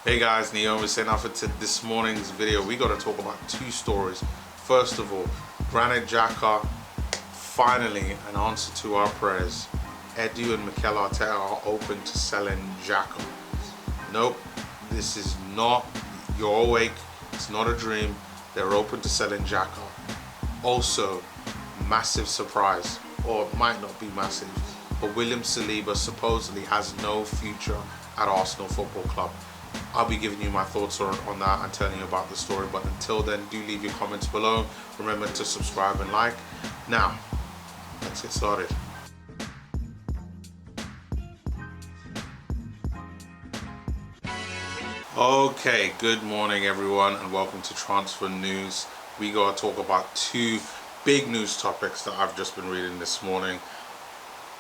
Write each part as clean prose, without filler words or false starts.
Hey guys, Neomis, and for this morning's video, we got to talk about two stories. First of all, Granit Xhaka, finally an answer to our prayers. Edu and Mikel Arteta are open to selling Xhaka. Nope, this is not, you're awake, it's not a dream. They're open to selling Xhaka. Also, massive surprise, or it might not be massive, but William Saliba supposedly has no future at Arsenal Football Club. I'll be giving you my thoughts on that and telling you about the story, but until then, do leave your comments below. Remember to subscribe and like. Now, let's get started. Okay, good morning everyone and welcome to Transfer News. We gotta talk about two big news topics that I've just been reading this morning.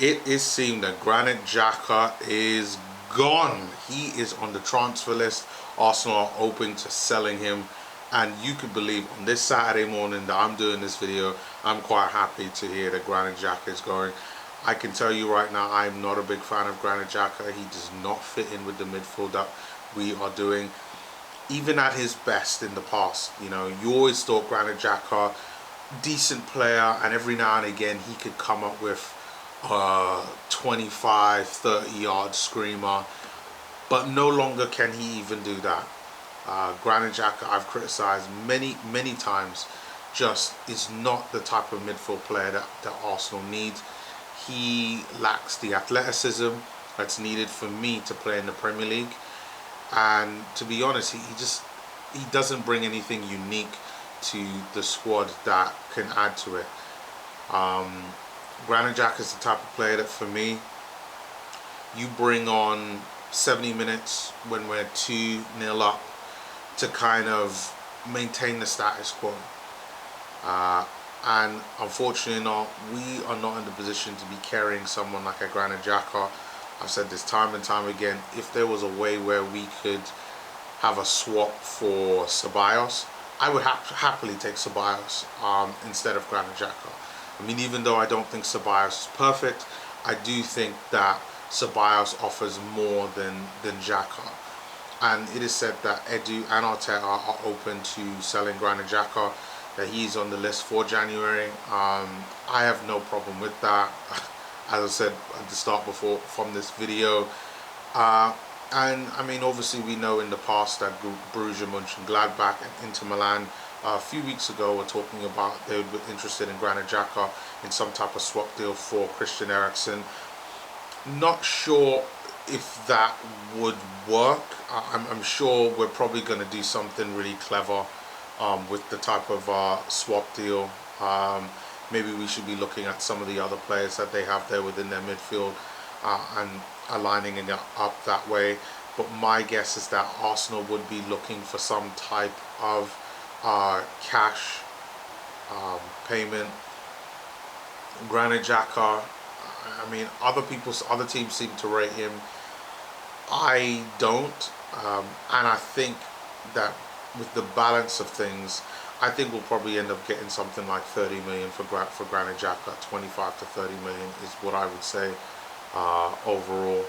It is seen that Granit Xhaka is gone. He is on the transfer list. Arsenal are open to selling him, and you could believe on this Saturday morning that I'm doing this video, I'm quite happy to hear that Granit Xhaka is going. I can tell you right now, I'm not a big fan of Granit Xhaka. He does not fit in with the midfield that we are doing. Even at his best in the past, you know, you always thought Granit Xhaka, decent player, and every now and again he could come up with 25-30 yard screamer, but no longer can he even do that. Granit Xhaka, I've criticized many times, just is not the type of midfield player that Arsenal needs. He lacks the athleticism that's needed for me to play in the Premier League, and to be honest, he doesn't bring anything unique to the squad that can add to it. Granit Xhaka is the type of player that, for me, you bring on 70 minutes when we're 2-0 up to kind of maintain the status quo. And unfortunately we are not in the position to be carrying someone like a Granit Xhaka. I've said this time and time again, if there was a way where we could have a swap for Ceballos, I would happily take Ceballos instead of Granit Xhaka. I mean, even though I don't think Ceballos is perfect, I do think that Ceballos offers more than Xhaka. And it is said that Edu and Arteta are open to selling Granit Xhaka, that he's on the list for January. I have no problem with that, as I said at the start before from this video. And I mean, obviously we know in the past that Borussia Mönchengladbach and Inter Milan a few weeks ago were talking about they would be interested in Granit Xhaka in some type of swap deal for Christian Eriksen. Not sure if that would work. I'm sure we're probably going to do something really clever with the type of swap deal. Maybe we should be looking at some of the other players that they have there within their midfield and aligning it up that way. But my guess is that Arsenal would be looking for some type of cash payment. Granit Xhaka, I mean, other teams seem to rate him. I don't, and I think that with the balance of things, I think we'll probably end up getting something like 30 million for Granit Xhaka. 25 to 30 million is what I would say overall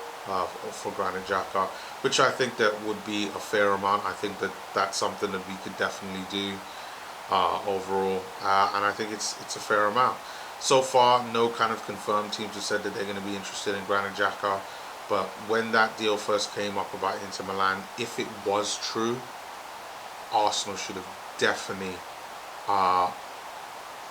for Granit Xhaka, which I think that would be a fair amount. I think that that's something that we could definitely do overall, and I think it's a fair amount. So far, no kind of confirmed teams have said that they're going to be interested in Granit Xhaka, but when that deal first came up about Inter Milan, if it was true, Arsenal should have definitely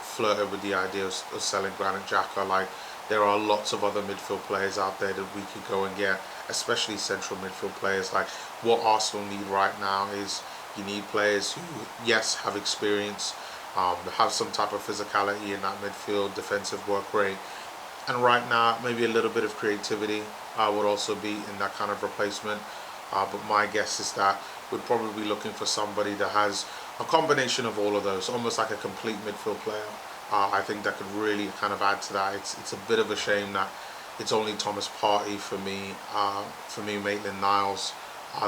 flirted with the idea of selling Granit Xhaka. Like, there are lots of other midfield players out there that we could go and get, especially central midfield players. Like, what Arsenal need right now is, you need players who, yes, have experience, have some type of physicality in that midfield, defensive work rate, and right now maybe a little bit of creativity would also be in that kind of replacement. But my guess is that we're probably looking for somebody that has a combination of all of those, almost like a complete midfield player. I think that could really kind of add to that. It's a bit of a shame that it's only Thomas Partey for me, Maitland-Niles,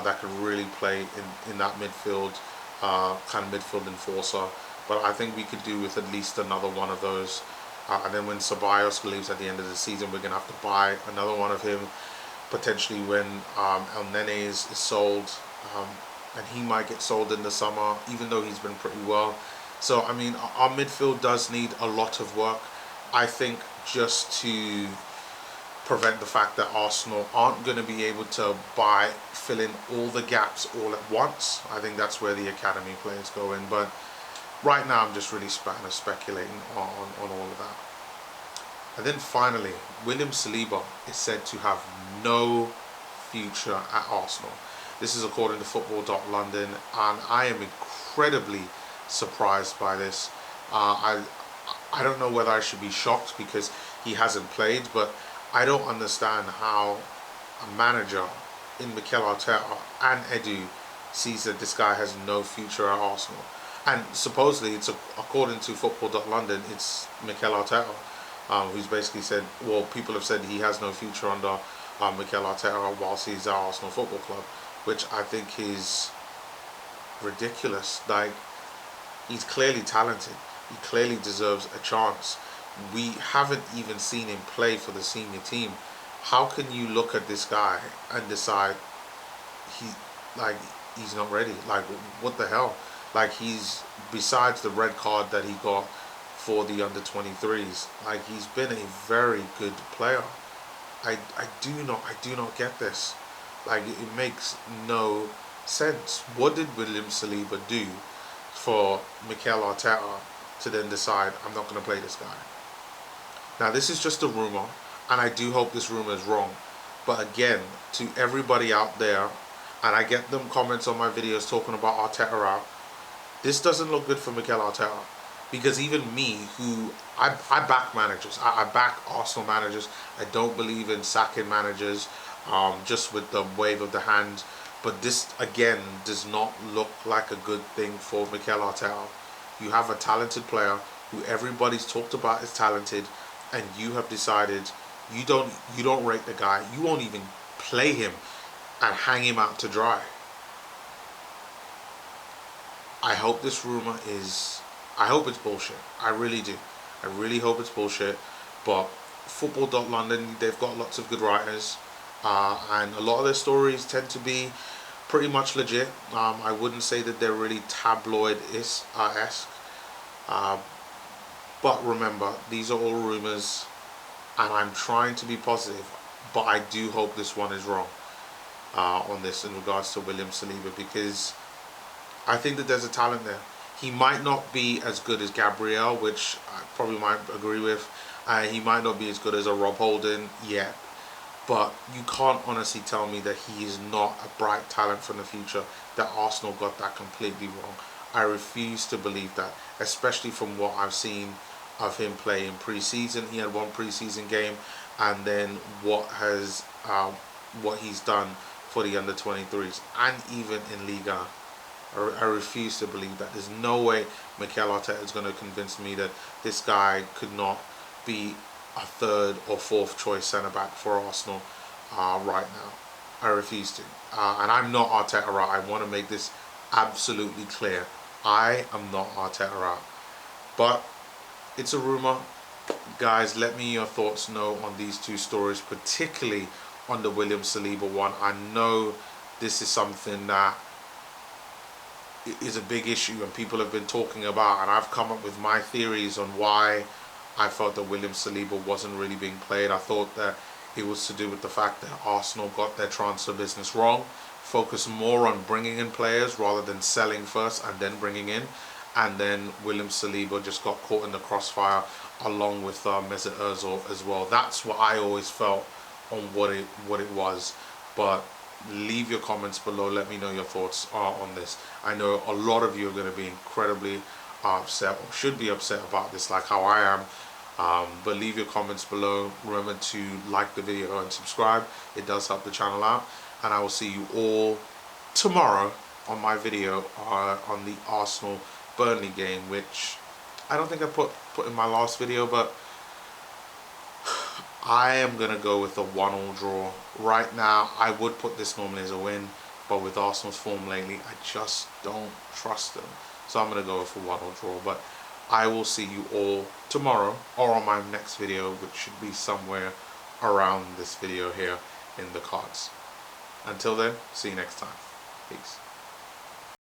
that could really play in that midfield, kind of midfield enforcer. But I think we could do with at least another one of those. And then when Ceballos leaves at the end of the season, we're going to have to buy another one of him. potentially when El Nene is sold. um, and he might get sold in the summer, even though he's been pretty well. So I mean, our midfield does need a lot of work. I think just to prevent the fact that Arsenal aren't going to be able to fill in all the gaps all at once. I think that's where the academy players go in. But right now, I'm just really speculating on all of that. And then finally, William Saliba is said to have no future at Arsenal. This is according to Football.London, and I am incredibly surprised by this. I don't know whether I should be shocked because he hasn't played, but I don't understand how a manager in Mikel Arteta and Edu sees that this guy has no future at Arsenal. And supposedly, according to Football.London, it's Mikel Arteta who's basically said, well, people have said he has no future under Mikel Arteta whilst he's at Arsenal Football Club, which I think is ridiculous. Like, he's clearly talented. He clearly deserves a chance. We haven't even seen him play for the senior team. How can you look at this guy and decide he's not ready? Like, what the hell? Like, he's, besides the red card that he got for the under-23s, like, he's been a very good player. I do not get this. Like, it makes no sense. What did William Saliba do for Mikel Arteta to then decide, I'm not going to play this guy? Now, this is just a rumor, and I do hope this rumor is wrong. But again, to everybody out there, and I get them comments on my videos talking about Arteta out, this doesn't look good for Mikel Arteta. Because even me, who I back managers, I back Arsenal managers. I don't believe in sacking managers just with the wave of the hand. But this, again, does not look like a good thing for Mikel Arteta. You have a talented player who everybody's talked about as talented, and you have decided you don't rate the guy. You won't even play him and hang him out to dry. I hope this rumor I hope it's bullshit. I really do. I really hope it's bullshit. But Football.London, they've got lots of good writers, and a lot of their stories tend to be pretty much legit. I wouldn't say that they're really tabloid-esque. But remember, these are all rumors, and I'm trying to be positive. But I do hope this one is wrong on this in regards to William Saliba, because I think that there's a talent there. He might not be as good as Gabriel, which I probably might agree with. He might not be as good as a Rob Holding yet. But you can't honestly tell me that he is not a bright talent from the future, that Arsenal got that completely wrong. I refuse to believe that, especially from what I've seen of him play in pre-season. He had one pre-season game, and then what he's done for the under-23s, and even in Liga. I refuse to believe that. There's no way Mikel Arteta is going to convince me that this guy could not be a third or fourth choice centre-back for Arsenal right now. I refuse to. And I'm not Arteta out. I want to make this absolutely clear. I am not Arteta out. But it's a rumour. Guys, let me your thoughts know on these two stories, particularly on the William Saliba one. I know this is something that is a big issue and people have been talking about, and I've come up with my theories on why I felt that William Saliba wasn't really being played. I thought that it was to do with the fact that Arsenal got their transfer business wrong, focused more on bringing in players rather than selling first and then bringing in, and then William Saliba just got caught in the crossfire along with Mesut Ozil as well. That's what I always felt on what it was. But leave your comments below. Let me know your thoughts on this. I know a lot of you are going to be incredibly upset, or should be upset about this, like how I am. But leave your comments below. Remember to like the video and subscribe. It does help the channel out. And I will see you all tomorrow on my video on the Arsenal Burnley game, which I don't think I put in my last video, but I am going to go with a 1-1 draw. Right now, I would put this normally as a win, but with Arsenal's form lately, I just don't trust them. So I'm going to go with a 1-1 draw. But I will see you all tomorrow, or on my next video, which should be somewhere around this video here in the cards. Until then, see you next time. Peace.